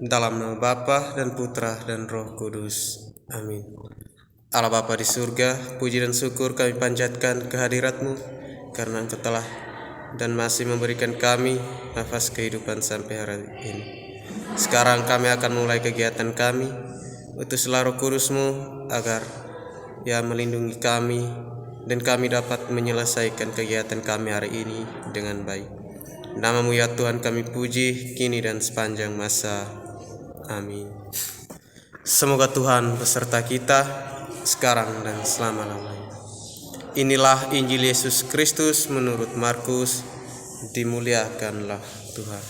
Dalam nama Bapa dan Putra dan Roh Kudus. Amin. Allah Bapa di surga, puji dan syukur kami panjatkan kehadirat-Mu karena Engkau telah dan masih memberikan kami nafas kehidupan sampai hari ini. Sekarang kami akan mulai kegiatan kami. Utuslah Roh Kudus-Mu agar Ia melindungi kami dan kami dapat menyelesaikan kegiatan kami hari ini dengan baik. Nama-Mu ya Tuhan kami puji kini dan sepanjang masa. Amin. Semoga Tuhan beserta kita sekarang dan selama-lamanya. Inilah Injil Yesus Kristus menurut Markus. Dimuliakanlah Tuhan.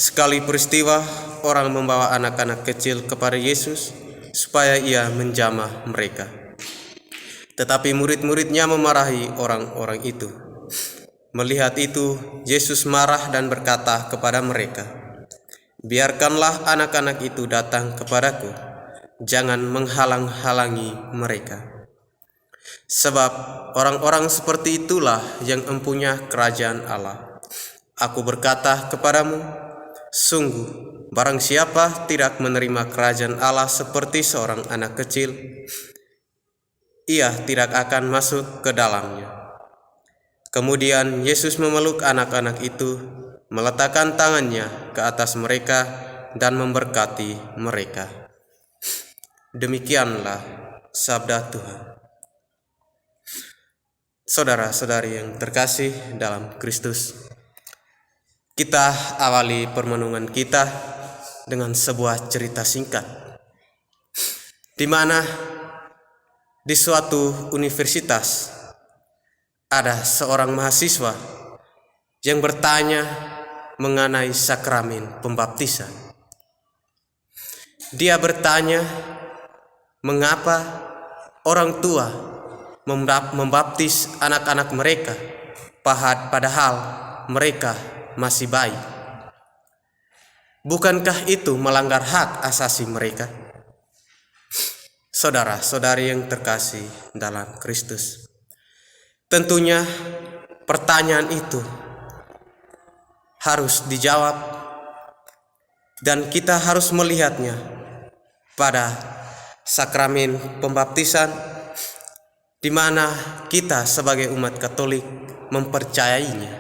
Sekali peristiwa, orang membawa anak-anak kecil kepada Yesus supaya Ia menjamah mereka. Tetapi murid-muridnya memarahi orang-orang itu. Melihat itu, Yesus marah dan berkata kepada mereka, "Biarkanlah anak-anak itu datang kepadaku, jangan menghalang-halangi mereka. Sebab orang-orang seperti itulah yang empunya kerajaan Allah. Aku berkata kepadamu, sungguh, barang siapa tidak menerima kerajaan Allah seperti seorang anak kecil, ia tidak akan masuk ke dalamnya." Kemudian Yesus memeluk anak-anak itu, meletakkan tangannya ke atas mereka dan memberkati mereka. Demikianlah sabda Tuhan. Saudara-saudari yang terkasih dalam Kristus, kita awali permenungan kita dengan sebuah cerita singkat, di mana di suatu universitas ada seorang mahasiswa yang bertanya mengenai sakramen pembaptisan. Dia bertanya, mengapa orang tua membaptis anak-anak mereka padahal mereka masih bayi? Bukankah itu melanggar hak asasi mereka? Saudara-saudari yang terkasih dalam Kristus, tentunya pertanyaan itu harus dijawab dan kita harus melihatnya pada sakramen pembaptisan, di mana kita sebagai umat Katolik mempercayainya.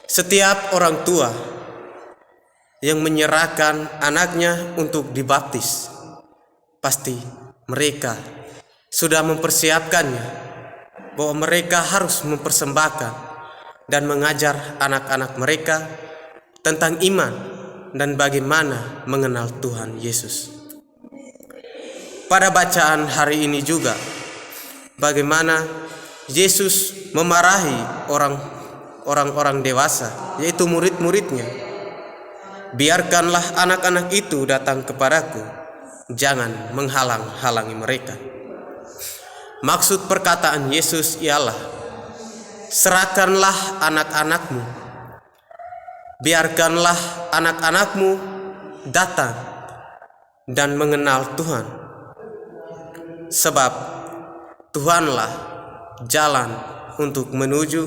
Setiap orang tua yang menyerahkan anaknya untuk dibaptis, pasti mereka sudah mempersiapkannya, bahwa mereka harus mempersembahkan dan mengajar anak-anak mereka tentang iman dan bagaimana mengenal Tuhan Yesus. Pada bacaan hari ini juga, bagaimana Yesus memarahi orang-orang dewasa, yaitu murid-muridnya. Biarkanlah anak-anak itu datang kepadaku, jangan menghalang-halangi mereka. Maksud perkataan Yesus ialah, serahkanlah anak-anakmu, biarkanlah anak-anakmu datang dan mengenal Tuhan, sebab Tuhanlah jalan untuk menuju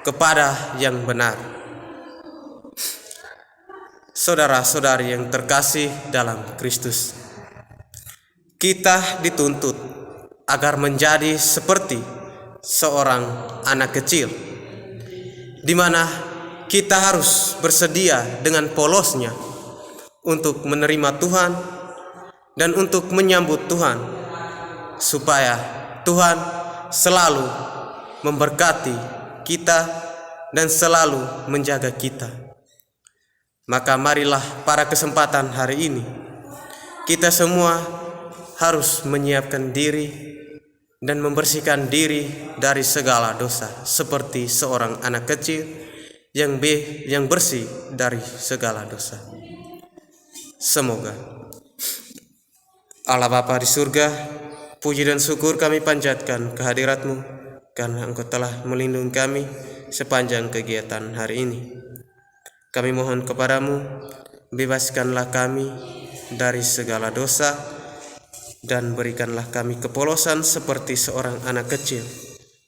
kepada yang benar. Saudara-saudari yang terkasih dalam Kristus, kita dituntut agar menjadi seperti seorang anak kecil, di mana kita harus bersedia dengan polosnya untuk menerima Tuhan dan untuk menyambut Tuhan, supaya Tuhan selalu memberkati kita dan selalu menjaga kita. Maka marilah pada kesempatan hari ini kita semua harus menyiapkan diri dan membersihkan diri dari segala dosa, seperti seorang anak kecil yang bersih dari segala dosa. Semoga Allah Bapa di surga, puji dan syukur kami panjatkan kehadirat-Mu karena Engkau telah melindungi kami sepanjang kegiatan hari ini. Kami mohon kepadamu, bebaskanlah kami dari segala dosa dan berikanlah kami kepolosan seperti seorang anak kecil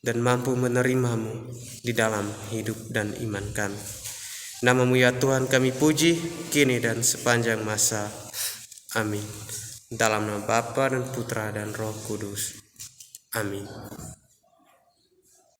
dan mampu menerimamu di dalam hidup dan iman kami. Namamu ya Tuhan kami puji, kini dan sepanjang masa. Amin. Dalam nama Bapa dan Putra dan Roh Kudus. Amin.